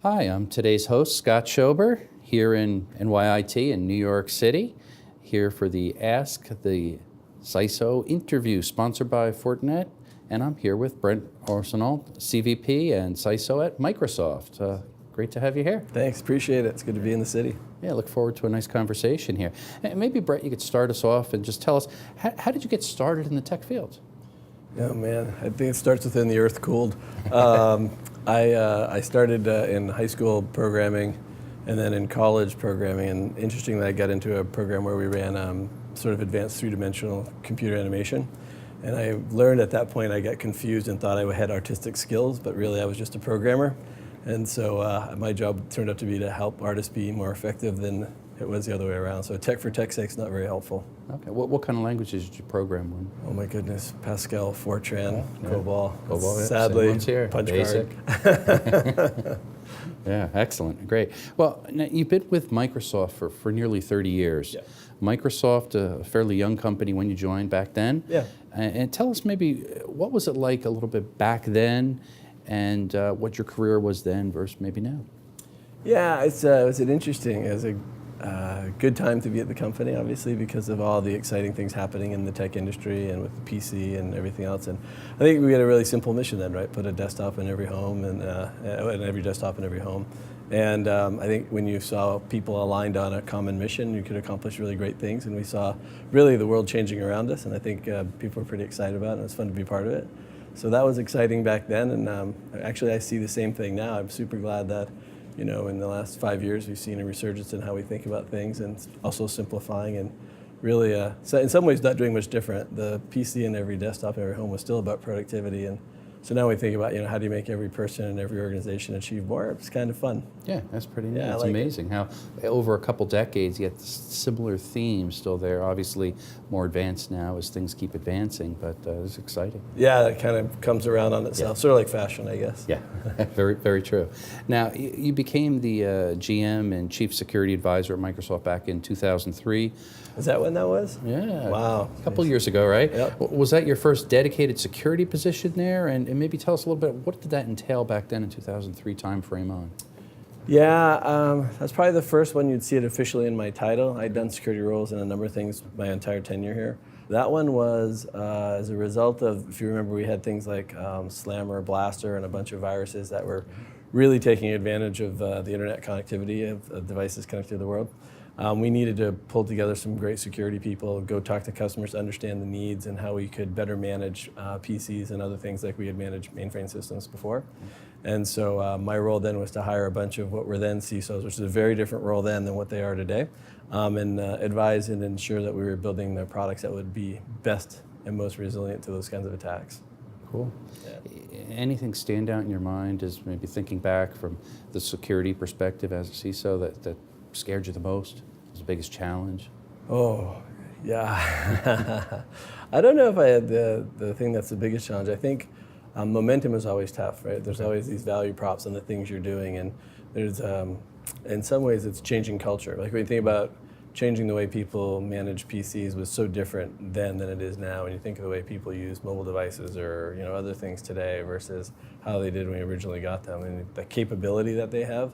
Hi, I'm today's host, Scott Schober, here in NYIT in New York City, here for the Ask the CISO interview sponsored by Fortinet, and I'm here with Bret, Arsenault, CVP and CISO at Microsoft. Great to have you here. Thanks, appreciate it. It's good to be in the city. Yeah, look forward to a nice conversation here. And maybe, Bret, you could start us off and just tell us, how did you get started in the tech field? Oh man, I think it starts within the earth cooled. I started in high school programming and then in college programming, and interestingly I got into a program where we ran sort of advanced three-dimensional computer animation. And I learned at that point I got confused and thought I had artistic skills, but really I was just a programmer. And so my job turned out to be to help artists be more effective than it was the other way around. So tech for tech's sake is not very helpful. Okay, what kind of languages did you program in? Oh my goodness, Pascal, Fortran, Yeah. COBOL. COBOL, yeah. Sadly, here. punch Basic. card. Yeah, excellent, great. Well, now, you've been with Microsoft for nearly 30 years. Yeah. Microsoft, a fairly young company when you joined back then. Yeah. And tell us maybe, what was it like a little bit back then, and what your career was then versus maybe now? Yeah, it was a good time to be at the company, obviously, because of all the exciting things happening in the tech industry and with the PC and everything else. And I think we had a really simple mission then, right? Put a desktop in every home and every desktop in every home. And I think when you saw people aligned on a common mission, you could accomplish really great things. And we saw really the world changing around us, and I think people were pretty excited about it, and it was fun to be part of it. So that was exciting back then, and actually I see the same thing now. I'm super glad that, you know, in the last 5 years we've seen a resurgence in how we think about things, and also simplifying, and really, so in some ways not doing much different. The PC in every desktop in every home was still about productivity, and so now we think about, you know, how do you make every person in every organization achieve more? It's kind of fun. Yeah, that's pretty neat. Yeah, It's amazing how over a couple decades you get similar themes still there. Obviously more advanced now as things keep advancing, but it's exciting. Yeah, it kind of comes around on itself, sort of like fashion, I guess. Yeah, very, very true. Now, you became the GM and Chief Security Advisor at Microsoft back in 2003. Is that when that was? Yeah. Wow. A couple years ago, right? Yep. Was that your first dedicated security position there? And maybe tell us a little bit, what did that entail back then in 2003 time frame on? Yeah, that's probably the first one you'd see it officially in my title. I'd done security roles in a number of things my entire tenure here. That one was as a result of, if you remember, we had things like Slammer, Blaster, and a bunch of viruses that were really taking advantage of the internet connectivity of devices connected to the world. We needed to pull together some great security people, go talk to customers, understand the needs and how we could better manage PCs and other things like we had managed mainframe systems before. And so my role then was to hire a bunch of what were then CISOs, which is a very different role then than what they are today, and advise and ensure that we were building the products that would be best and most resilient to those kinds of attacks. Cool. Yeah. Anything stand out in your mind as maybe thinking back from the security perspective as a CISO that scared you the most? Was the biggest challenge? Oh, yeah. I don't know if I had the thing that's the biggest challenge. I think momentum is always tough, right? There's always these value props on the things you're doing, and there's, in some ways, it's changing culture. Like when you think about changing the way people manage PCs was so different then than it is now. When you think of the way people use mobile devices or, you know, other things today versus how they did when we originally got them, and the capability that they have.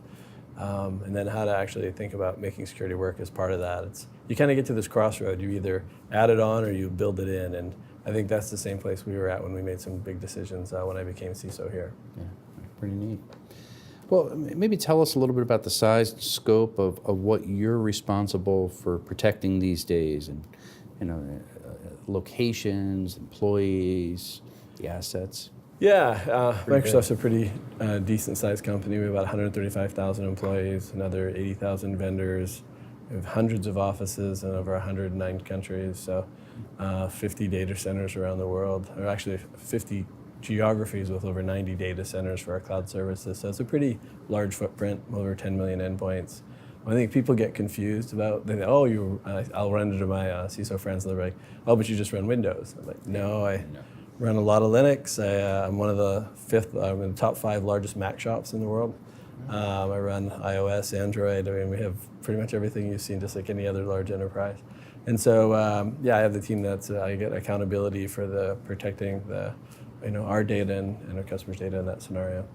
And then how to actually think about making security work as part of that. You kind of get to this crossroad. You either add it on or you build it in. And I think that's the same place we were at when we made some big decisions when I became CISO here. Yeah, pretty neat. Well, maybe tell us a little bit about the size and scope of what you're responsible for protecting these days, and, you know, locations, employees, the assets. Yeah, Microsoft's a pretty decent-sized company. We have about 135,000 employees, another 80,000 vendors. We have hundreds of offices in over 109 countries, so 50 data centers around the world, or actually 50 geographies with over 90 data centers for our cloud services. So it's a pretty large footprint, over 10 million endpoints. I think people get confused about, I'll run into my CISO friends and they're like, oh, but you just run Windows. I'm like, no, I run a lot of Linux. I'm one of I'm in the top 5 largest Mac shops in the world. I run iOS, Android. I mean, we have pretty much everything you've seen, just like any other large enterprise. And so, I have the team that's, I get accountability for protecting our data and our customers' data in that scenario.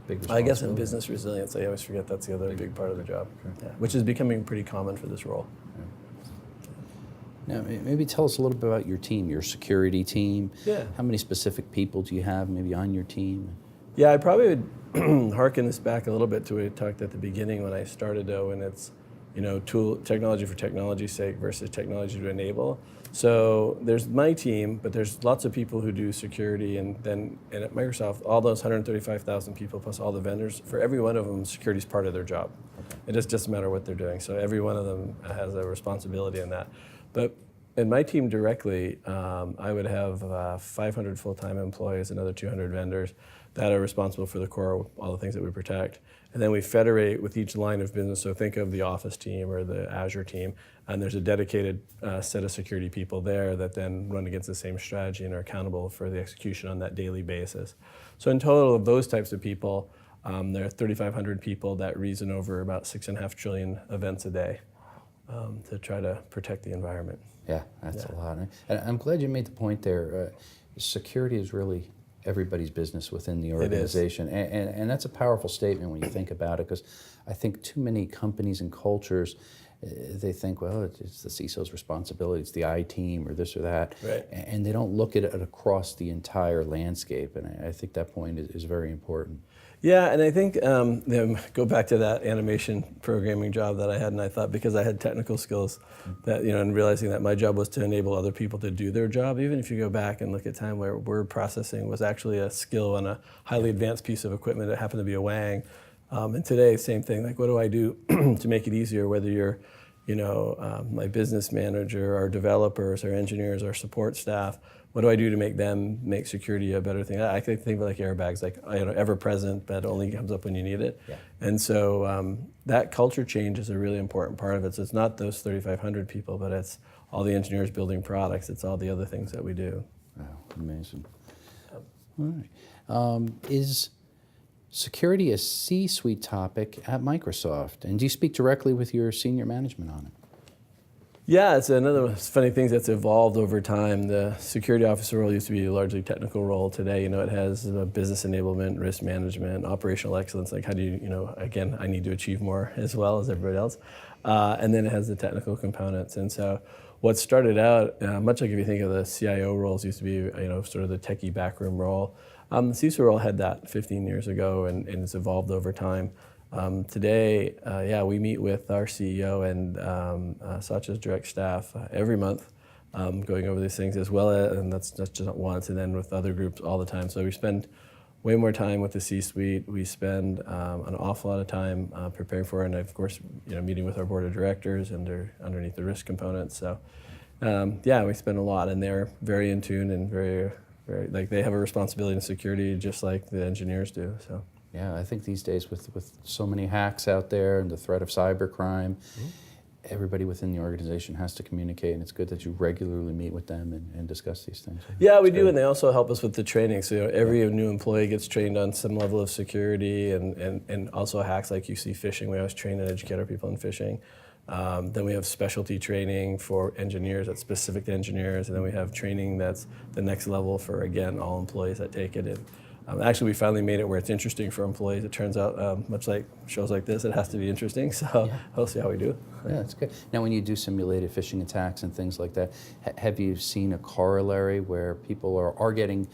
big I responsibility. guess in business resilience, I always forget that's the other big part of the job, which is becoming pretty common for this role. Now, maybe tell us a little bit about your team, your security team. Yeah. How many specific people do you have maybe on your team? Yeah, I probably would harken this back a little bit to what we talked at the beginning when I started, though, and it's, technology for technology's sake versus technology to enable. So there's my team, but there's lots of people who do security, and at Microsoft, all those 135,000 people plus all the vendors, for every one of them, security is part of their job. It just doesn't matter what they're doing. So every one of them has a responsibility in that. But in my team directly, I would have 500 full-time employees, another 200 vendors that are responsible for the core, all the things that we protect. And then we federate with each line of business. So think of the Office team or the Azure team, and there's a dedicated set of security people there that then run against the same strategy and are accountable for the execution on that daily basis. So in total of those types of people, there are 3,500 people that reason over about 6.5 trillion events a day to try to protect the environment. Yeah, that's a lot. And I'm glad you made the point there. Security is really everybody's business within the organization. And that's a powerful statement when you think about it, because I think too many companies and cultures, they think, well, it's the CISO's responsibility, it's the I team or this or that. Right. And they don't look at it across the entire landscape. And I think that point is very important. Yeah, and I think go back to that animation programming job that I had, and I thought because I had technical skills that, and realizing that my job was to enable other people to do their job, even if you go back and look at time where word processing was actually a skill on a highly advanced piece of equipment that happened to be a Wang. And today, same thing, like what do I do to make it easier, whether you're my business manager, our developers, our engineers, our support staff, what do I do to make them make security a better thing? I think of like airbags, like ever present, but only comes up when you need it. Yeah. And so that culture change is a really important part of it. So it's not those 3,500 people, but it's all the engineers building products. It's all the other things that we do. Wow, amazing. All right. Is security a C-suite topic at Microsoft? And do you speak directly with your senior management on it? Yeah, it's another funny thing that's evolved over time. The security officer role used to be a largely technical role. Today, it has business enablement, risk management, operational excellence. Like how do you, again, I need to achieve more as well as everybody else. And then it has the technical components. And so what started out, much like if you think of the CIO roles, used to be, sort of the techie backroom role. The CISO role had that 15 years ago, and it's evolved over time. Today, we meet with our CEO and Satya's direct staff every month, going over these things as well, and that's just not once, and then with other groups all the time. So we spend way more time with the C-suite. We spend an awful lot of time preparing for it, and of course, meeting with our board of directors and underneath the risk components. So, we spend a lot, and they're very in tune and very, like they have a responsibility in security just like the engineers do. So. Yeah, I think these days with so many hacks out there and the threat of cybercrime, everybody within the organization has to communicate, and it's good that you regularly meet with them and discuss these things. Yeah, we do, and they also help us with the training. So every new employee gets trained on some level of security and also hacks like you see phishing. We always train and educate our people in phishing. Then we have specialty training for engineers that's specific to engineers, and then we have training that's the next level for, again, all employees that take it. Actually, we finally made it where it's interesting for employees. It turns out, much like shows like this, it has to be interesting. So we'll see how we do. Yeah, that's good. Now, when you do simulated phishing attacks and things like that, have you seen a corollary where people are getting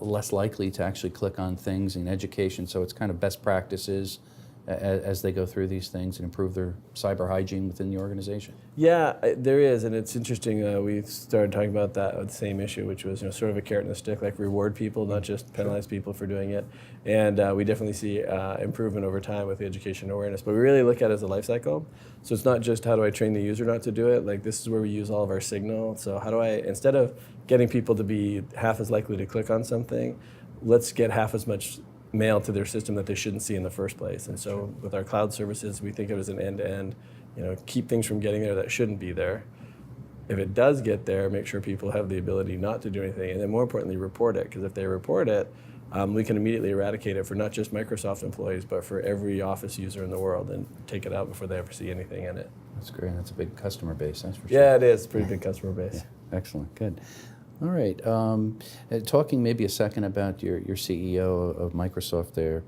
less likely to actually click on things in education? So it's kind of best practices as they go through these things and improve their cyber hygiene within the organization? Yeah, there is, and it's interesting. We started talking about that same issue, which was sort of a carrot and a stick, like reward people, not just penalize people for doing it. And we definitely see improvement over time with the education awareness. But we really look at it as a life cycle. So it's not just how do I train the user not to do it. Like this is where we use all of our signal. So how do I, instead of getting people to be half as likely to click on something, let's get half as much mail to their system that they shouldn't see in the first place. And so with our cloud services, we think of it as an end-to-end, keep things from getting there that shouldn't be there. If it does get there, make sure people have the ability not to do anything, and then more importantly, report it, because if they report it, we can immediately eradicate it for not just Microsoft employees, but for every Office user in the world and take it out before they ever see anything in it. That's great. That's a big customer base, that's for sure. Yeah, it is. Pretty big customer base. Yeah. Excellent. Good. All right. Talking maybe a second about your CEO of Microsoft there,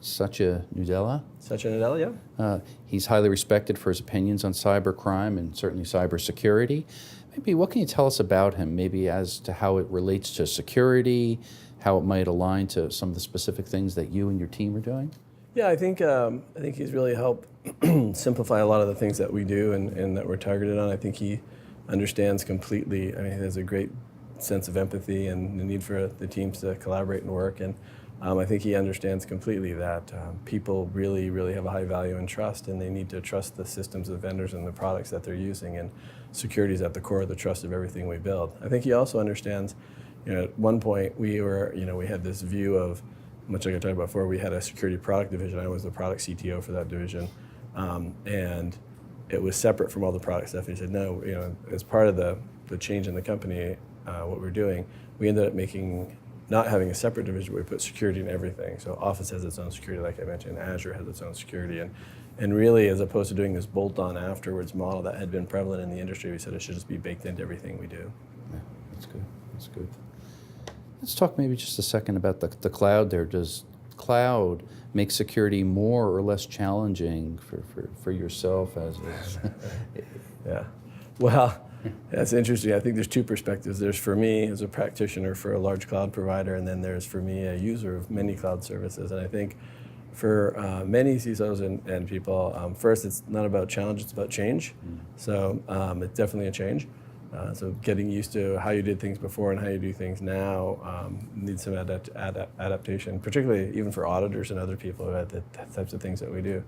Satya Nadella. Satya Nadella, yeah. He's highly respected for his opinions on cybercrime and certainly cybersecurity. Maybe what can you tell us about him, maybe as to how it relates to security, how it might align to some of the specific things that you and your team are doing? Yeah, I think he's really helped simplify a lot of the things that we do and that we're targeted on. I think he understands completely. I mean, he has a great sense of empathy and the need for the teams to collaborate and work. And I think he understands completely that people really, really have a high value and trust, and they need to trust the systems, the vendors, and the products that they're using. And security is at the core of the trust of everything we build. I think he also understands. At one point we had this view of, much like I talked about before, we had a security product division. I was the product CTO for that division, and it was separate from all the product stuff. And he said, no, as part of the change in the company, what we're doing, we ended up not having a separate division, but we put security in everything. So Office has its own security, like I mentioned, Azure has its own security. And really, as opposed to doing this bolt-on afterwards model that had been prevalent in the industry, we said it should just be baked into everything we do. Yeah, that's good. That's good. Let's talk maybe just a second about the cloud there. Does cloud make security more or less challenging for yourself as Yeah. Well, that's interesting. I think there's two perspectives. There's for me as a practitioner for a large cloud provider, and then there's for me a user of many cloud services. And I think for many CISOs and people, first, it's not about challenge, it's about change. So it's definitely a change. So getting used to how you did things before and how you do things now needs some adaptation, particularly even for auditors and other people who have the types of things that we do.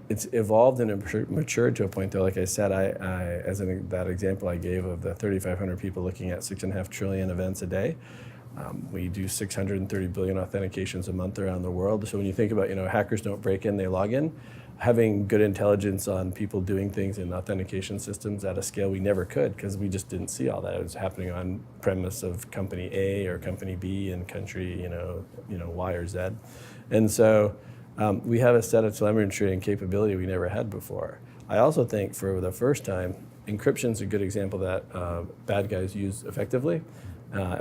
It's evolved and matured to a point, though. Like I said, that example I gave of the 3,500 people looking at 6.5 trillion events a day. We do 630 billion authentications a month around the world. So when you think about, hackers don't break in, they log in. Having good intelligence on people doing things in authentication systems at a scale we never could, because we just didn't see all that. It was happening on premise of company A or company B and country, Y or Z. And so we have a set of telemetry and capability we never had before. I also think for the first time, encryption's a good example that bad guys use effectively,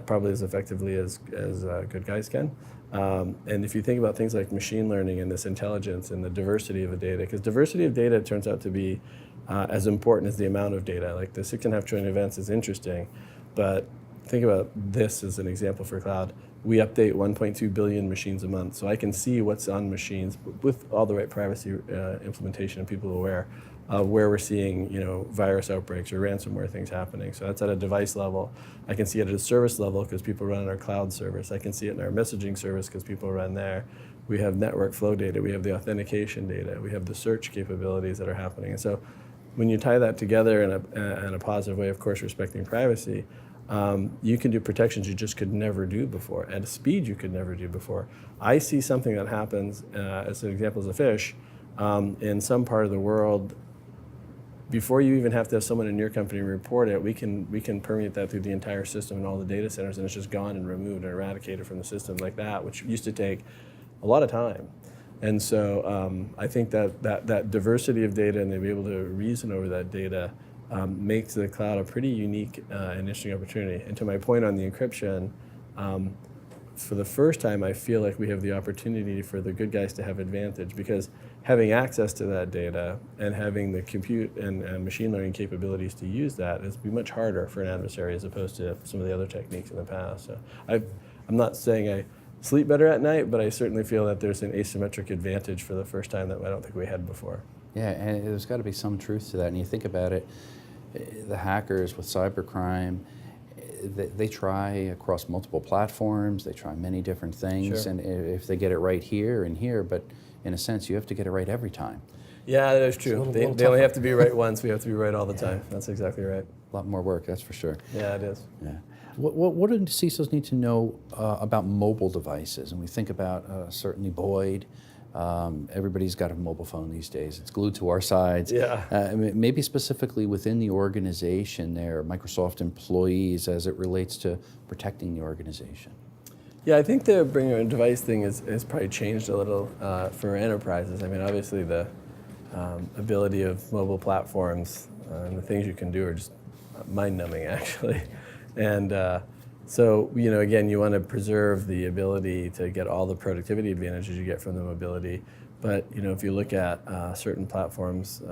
probably as effectively as good guys can. And if you think about things like machine learning and this intelligence and the diversity of the data, because diversity of data turns out to be as important as the amount of data. Like the 6.5 trillion events is interesting, but think about this as an example for cloud. We update 1.2 billion machines a month, so I can see what's on machines with all the right privacy implementation and people aware of where we're seeing virus outbreaks or ransomware things happening. So that's at a device level. I can see it at a service level because people run on our cloud service. I can see it in our messaging service because people run there. We have network flow data. We have the authentication data. We have the search capabilities that are happening. And so when you tie that together in a positive way, of course, respecting privacy, you can do protections you just could never do before at a speed you could never do before. I see something that happens, as an example, as a fish, in some part of the world. Before you even have to have someone in your company report it, we can permeate that through the entire system and all the data centers, and it's just gone and removed and eradicated from the system like that, which used to take a lot of time. And so I think that diversity of data and to be able to reason over that data makes the cloud a pretty unique and interesting opportunity. And to my point on the encryption, for the first time, I feel like we have the opportunity for the good guys to have advantage, because having access to that data and having the compute and machine learning capabilities to use that is be much harder for an adversary as opposed to some of the other techniques in the past. So I'm not saying I sleep better at night, but I certainly feel that there's an asymmetric advantage for the first time that I don't think we had before. Yeah, and there's got to be some truth to that. And you think about it, the hackers with cybercrime, they try across multiple platforms, they try many different things, Sure. and if they get it right here and here, but in a sense, you have to get it right every time. Yeah, that is true. They only have to be right once, we have to be right all the time. That's exactly right. A lot more work, that's for sure. Yeah, it is. Yeah. What do CISOs need to know about mobile devices? And we think about certainly Boyd. Everybody's got a mobile phone these days. It's glued to our sides. Yeah. Maybe specifically within the organization there, Microsoft employees, as it relates to protecting the organization. Yeah, I think the bring your own device thing has probably changed a little for enterprises. I mean, obviously the ability of mobile platforms and the things you can do are just mind-numbing, actually. And so, again, you want to preserve the ability to get all the productivity advantages you get from the mobility. But, if you look at certain platforms,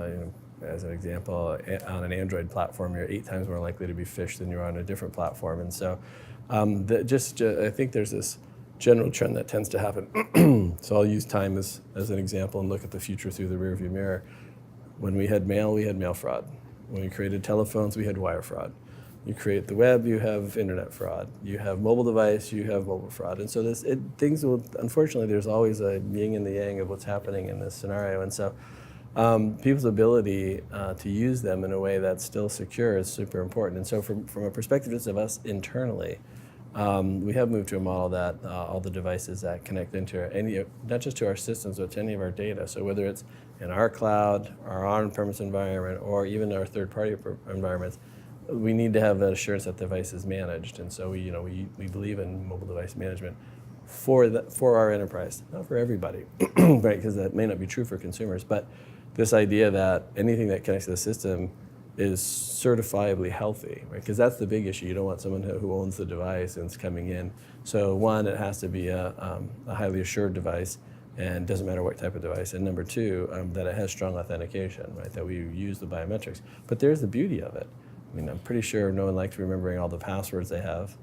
as an example, on an Android platform, you're 8 times more likely to be phished than you're on a different platform. And so I think there's this general trend that tends to happen. So I'll use time as an example and look at the future through the rearview mirror. When we had mail fraud. When we created telephones, we had wire fraud. You create the web, you have internet fraud. You have mobile device, you have mobile fraud. And so things will, unfortunately, there's always a yin and the yang of what's happening in this scenario. And so people's ability to use them in a way that's still secure is super important. And so from a perspective just of us internally, we have moved to a model that all the devices that connect into not just to our systems, but to any of our data. So whether it's in our cloud, our on-premise environment, or even our third-party environments, we need to have that assurance that the device is managed. And so we believe in mobile device management for our enterprise, not for everybody, right? Because that may not be true for consumers. But this idea that anything that connects to the system is certifiably healthy, right? Because that's the big issue. You don't want someone who owns the device and is coming in. So one, it has to be a highly assured device, and doesn't matter what type of device. And number two, that it has strong authentication, right? That we use the biometrics. But there's the beauty of it. I mean, I'm pretty sure no one likes remembering all the passwords they have.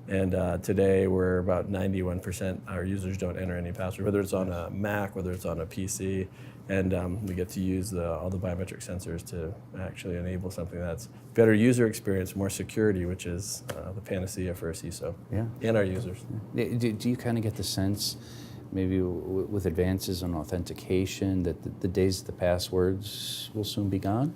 And today, we're about 91% our users don't enter any password, whether it's on a Mac, whether it's on a PC. And we get to use all the biometric sensors to actually enable something that's better user experience, more security, which is the panacea for a CISO and our users. Do you kind of get the sense, maybe with advances in authentication, that the days of the passwords will soon be gone?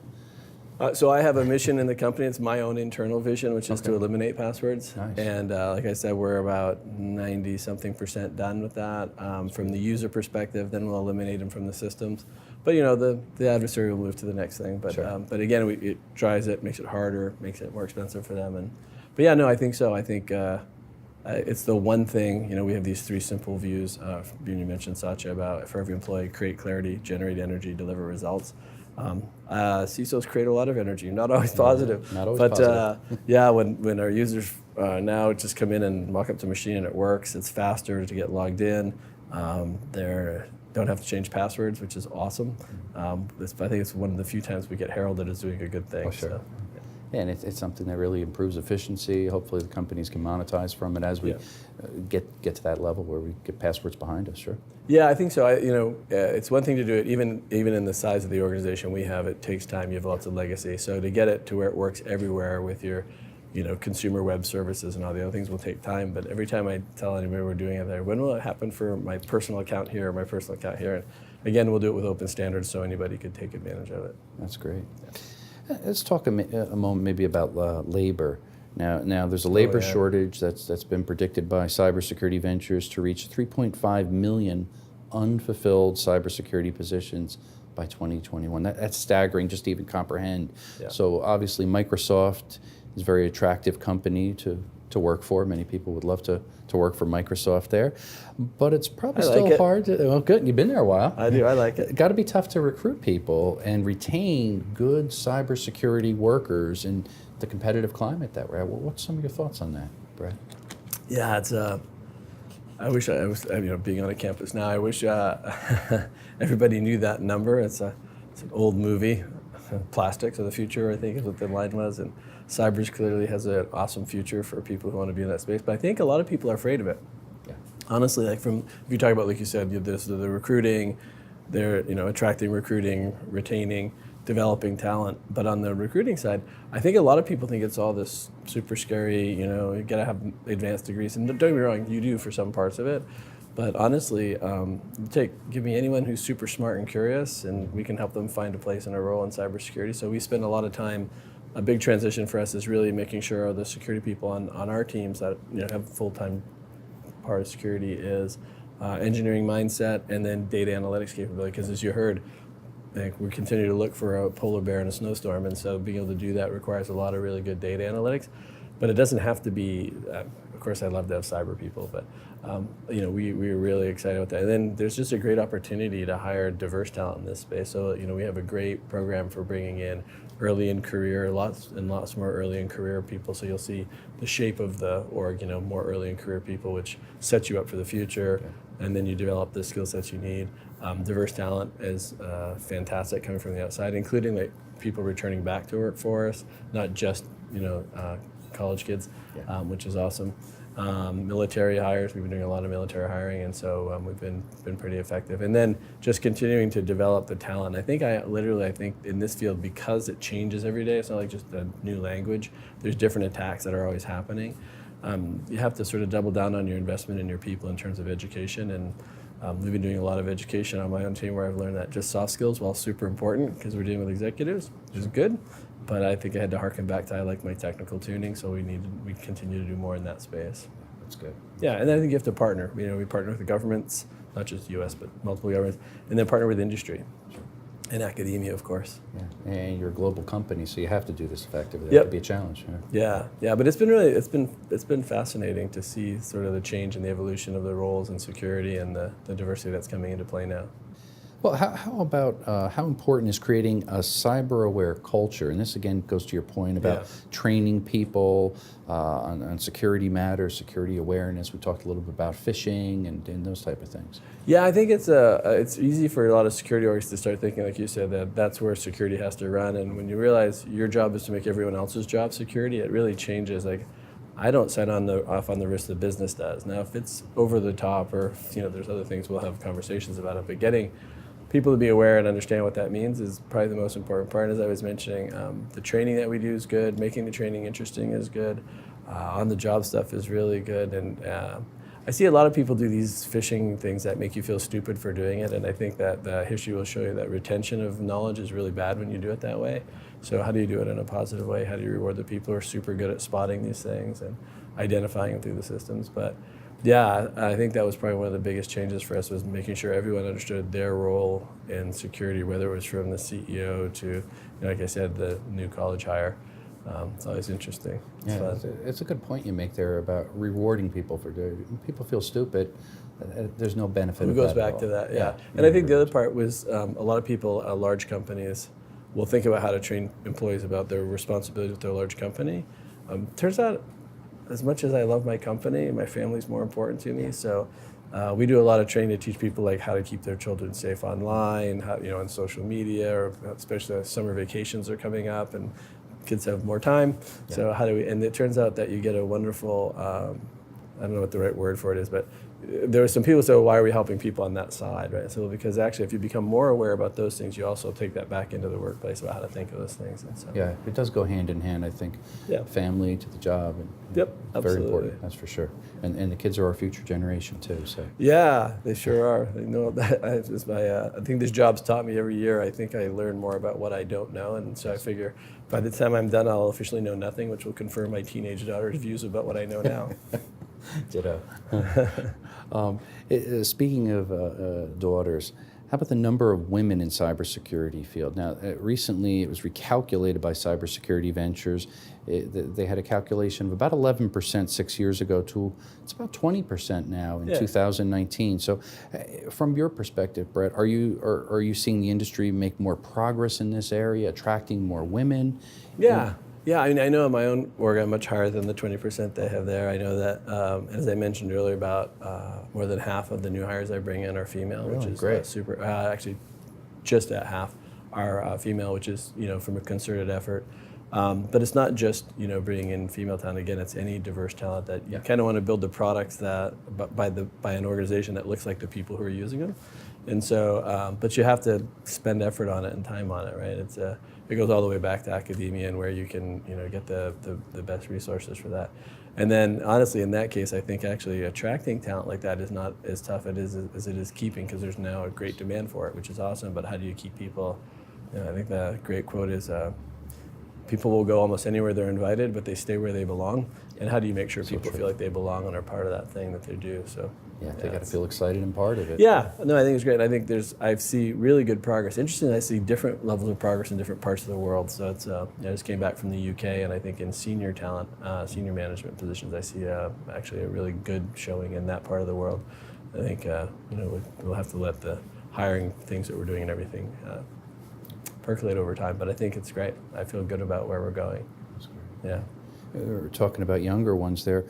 So I have a mission in the company. It's my own internal vision, which is to eliminate passwords. Nice. And like I said, we're about 90-something% done with that. From the user perspective, then we'll eliminate them from the systems. But the adversary will move to the next thing. But sure. But again, it tries it, makes it harder, makes it more expensive for them. But yeah, no, I think so. I think it's the one thing. We have these 3 simple views. You mentioned, Satya, about for every employee, create clarity, generate energy, deliver results. CISOs create a lot of energy, not always positive. Not always but, positive. Yeah, when our users now just come in and walk up to a machine and it works, it's faster to get logged in. They don't have to change passwords, which is awesome. I think it's one of the few times we get heralded as doing a good thing. Oh, sure. So, yeah, and it's something that really improves efficiency. Hopefully the companies can monetize from it as we get to that level where we get passwords behind us, sure. Yeah, I think so. It's one thing to do it, even in the size of the organization we have, it takes time. You have lots of legacy. So to get it to where it works everywhere with your consumer web services and all the other things will take time. But every time I tell anybody we're doing it there, when will it happen for my personal account here or my personal account here? And again, we'll do it with open standards so anybody could take advantage of it. That's great. Let's talk a moment maybe about labor. Now there's a labor shortage that's been predicted by Cybersecurity Ventures to reach 3.5 million unfulfilled cybersecurity positions by 2021. That's staggering just to even comprehend. Yeah. So obviously Microsoft is a very attractive company to work for. Many people would love to work for Microsoft there, but it's probably still hard to, well, good, you've been there a while. I do, I like it. Got to be tough to recruit people and retain good cybersecurity workers in the competitive climate that we're at. What's some of your thoughts on that, Bret? Yeah, it's I wish I was, being on a campus now, I wish everybody knew that number. It's an old movie, Plastics of the Future, I think is what the line was, and cyber clearly has an awesome future for people who want to be in that space, but I think a lot of people are afraid of it. Yeah. Honestly, if you talk about, like you said, the recruiting, they're attracting, recruiting, retaining, developing talent. But on the recruiting side, I think a lot of people think it's all this super scary, you got to have advanced degrees. And don't get me wrong, you do for some parts of it. But honestly, give me anyone who's super smart and curious, and we can help them find a place and a role in cybersecurity. So we spend a lot of time. A big transition for us is really making sure the security people on our teams that have a full-time part of security is engineering mindset and then data analytics capability. Because as you heard, we continue to look for a polar bear in a snowstorm, and so being able to do that requires a lot of really good data analytics. But it doesn't have to be. Of course, I'd love to have cyber people, but we're really excited about that. And then there's just a great opportunity to hire diverse talent in this space. So we have a great program for bringing in early in career, lots more early in career people. So you'll see the shape of the org, more early in career people, which sets you up for the future, and then you develop the skill sets you need. Diverse talent is fantastic coming from the outside, including like people returning back to work for us, not just college kids, which is awesome. Military hires, we've been doing a lot of military hiring, and so we've been pretty effective. And then just continuing to develop the talent. I think in this field, because it changes every day, it's not like just a new language, there's different attacks that are always happening. You have to sort of double down on your investment in your people in terms of education, and we've been doing a lot of education on my own team where I've learned that just soft skills, while super important because we're dealing with executives, which is good, but I think I had to harken back to I like my technical tuning, so we continue to do more in that space. That's good. Yeah, and I think you have to partner. We partner with the governments, not just U.S., but multiple governments, and then partner with industry and academia, of course. Yeah. And you're a global company, so you have to do this effectively. That Yep. could be a challenge. Yeah, but it's been fascinating to see sort of the change and the evolution of the roles in security and the diversity that's coming into play now. Well, how about how important is creating a cyber-aware culture? And this again goes to your point about training people on security matters, security awareness. We talked a little bit about phishing and those type of things. Yeah, I think it's easy for a lot of security orgs to start thinking, like you said, that that's where security has to run. And when you realize your job is to make everyone else's job security, it really changes. Like, I don't sign off on the risk the business does. Now, if it's over the top, or there's other things, we'll have conversations about it. But getting people to be aware and understand what that means is probably the most important part. As I was mentioning, the training that we do is good. Making the training interesting is good. On-the-job stuff is really good. And I see a lot of people do these phishing things that make you feel stupid for doing it. And I think that the history will show you that retention of knowledge is really bad when you do it that way. So how do you do it in a positive way? How do you reward the people who are super good at spotting these things and identifying them through the systems? But yeah, I think that was probably one of the biggest changes for us, was making sure everyone understood their role in security, whether it was from the CEO to, like I said, the new college hire. It's always interesting. It's a good point you make there about rewarding people for doing it. When people feel stupid, there's no benefit. It goes back to that, yeah. And I think the other part was a lot of people at large companies will think about how to train employees about their responsibility with their large company. Turns out, as much as I love my company, my family's more important to me. So we do a lot of training to teach people like how to keep their children safe online, how, on social media, or especially as summer vacations are coming up and kids have more time. Yeah. So and it turns out that you get a wonderful, I don't know what the right word for it is, but there were some people who say, well, why are we helping people on that side, right? So because actually if you become more aware about those things, you also take that back into the workplace about how to think of those things. And so, yeah, it does go hand in hand, I think. Yeah. Family to the job. And absolutely. Very important, that's for sure. And the kids are our future generation too. So. Yeah, they sure are. They know that. I think this job's taught me every year. I think I learn more about what I don't know, and so I figure by the time I'm done, I'll officially know nothing, which will confirm my teenage daughter's views about what I know now. Ditto. Speaking of daughters, how about the number of women in cybersecurity field? Now, recently it was recalculated by Cybersecurity Ventures. They had a calculation of about 11% 6 years ago to it's about 20% now in 2019. So, from your perspective, Bret, are you seeing the industry make more progress in this area, attracting more women? Yeah, I mean, I know in my own org I'm much higher than the 20% they have there. I know that, as I mentioned earlier, about more than half of the new hires I bring in are female, which is great. Super. Actually, just at half are female, which is from a concerted effort. But it's not just bringing in female talent. Again, it's any diverse talent that you kind of want to build the products that by an organization that looks like the people who are using them. And so, but you have to spend effort on it and time on it, right? It goes all the way back to academia and where you can get the best resources for that. And then honestly, in that case, I think actually attracting talent like that is not as tough as it is keeping, because there's now a great demand for it, which is awesome. But how do you keep people? I think the great quote is, people will go almost anywhere they're invited, but they stay where they belong. And how do you make sure people feel like they belong and are part of that thing that they do? So they got to feel excited and part of it. Yeah, no, I think it's great. I think I see really good progress. Interestingly, I see different levels of progress in different parts of the world. So it's I just came back from the UK, and I think in senior talent, senior management positions, I see actually a really good showing in that part of the world. I think we'll have to let the hiring things that we're doing and everything percolate over time. But I think it's great. I feel good about where we're going. That's great. Yeah. We're talking about younger ones there.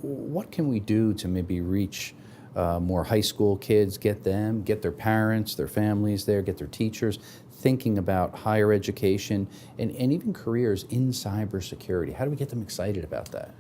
What can we do to maybe reach more high school kids, get their parents, their families there, get their teachers thinking about higher education and even careers in cybersecurity? How do we get them excited about that?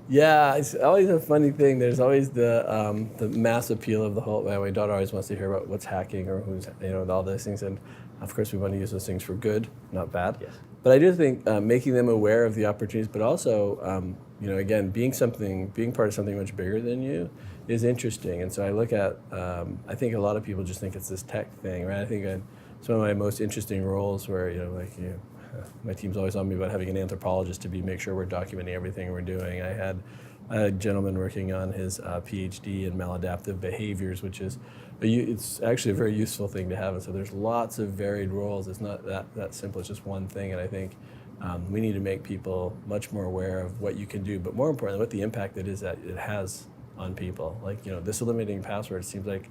Yeah, it's always a funny thing. There's always the mass appeal of the whole. My daughter always wants to hear about what's hacking or who's, all those things, and of course we want to use those things for good, not bad. Yes. But I do think making them aware of the opportunities, but also, again, being part of something much bigger than you is interesting. And so I look at, I think a lot of people just think it's this tech thing, right? I think it's one of my most interesting roles where, my team's always on me about having an anthropologist to make sure we're documenting everything we're doing. I had a gentleman working on his PhD in maladaptive behaviors, which is it's actually a very useful thing to have. And so there's lots of varied roles. It's not that simple. It's just one thing. And I think we need to make people much more aware of what you can do, but more importantly, what the impact it is that it has on people. Like, this eliminating passwords seems like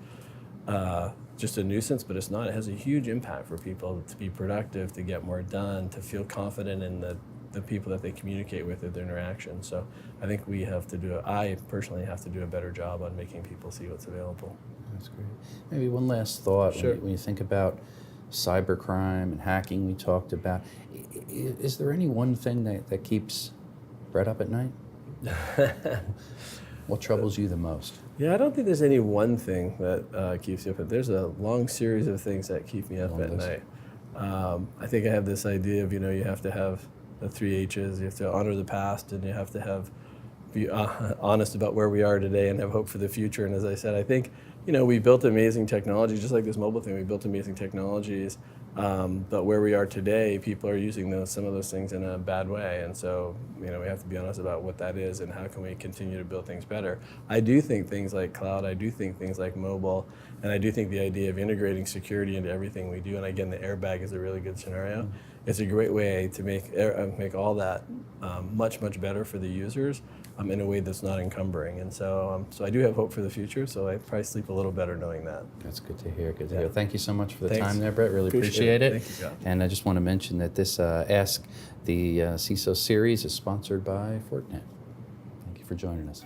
just a nuisance, but it's not. It has a huge impact for people to be productive, to get more done, to feel confident in the people that they communicate with in their interactions. So I think I personally have to do a better job on making people see what's available. That's great. Maybe one last thought. Sure. When you think about cybercrime and hacking we talked about, is there any one thing that keeps Bret up at night? What troubles you the most? Yeah, I don't think there's any one thing that keeps you up. There's a long series of things that keep me up at night. I think I have this idea of, you have to have the 3 H's. You have to honor the past, and you have to be honest about where we are today and have hope for the future. And as I said, I think, we built amazing technology, just like this mobile thing. We built amazing technologies, but where we are today, people are using some of those things in a bad way. And so, we have to be honest about what that is and how can we continue to build things better. I do think things like cloud, I do think things like mobile, and I do think the idea of integrating security into everything we do, and again, the airbag is a really good scenario. Mm-hmm. It's a great way to make all that much, much better for the users in a way that's not encumbering. And so I do have hope for the future, so I probably sleep a little better knowing that. That's good to hear. Good to hear. Thank you so much for the Thanks. time there, Bret. Really appreciate it. Thank you, John. And I just want to mention that this Ask the CISO series is sponsored by Fortinet. Thank you for joining us.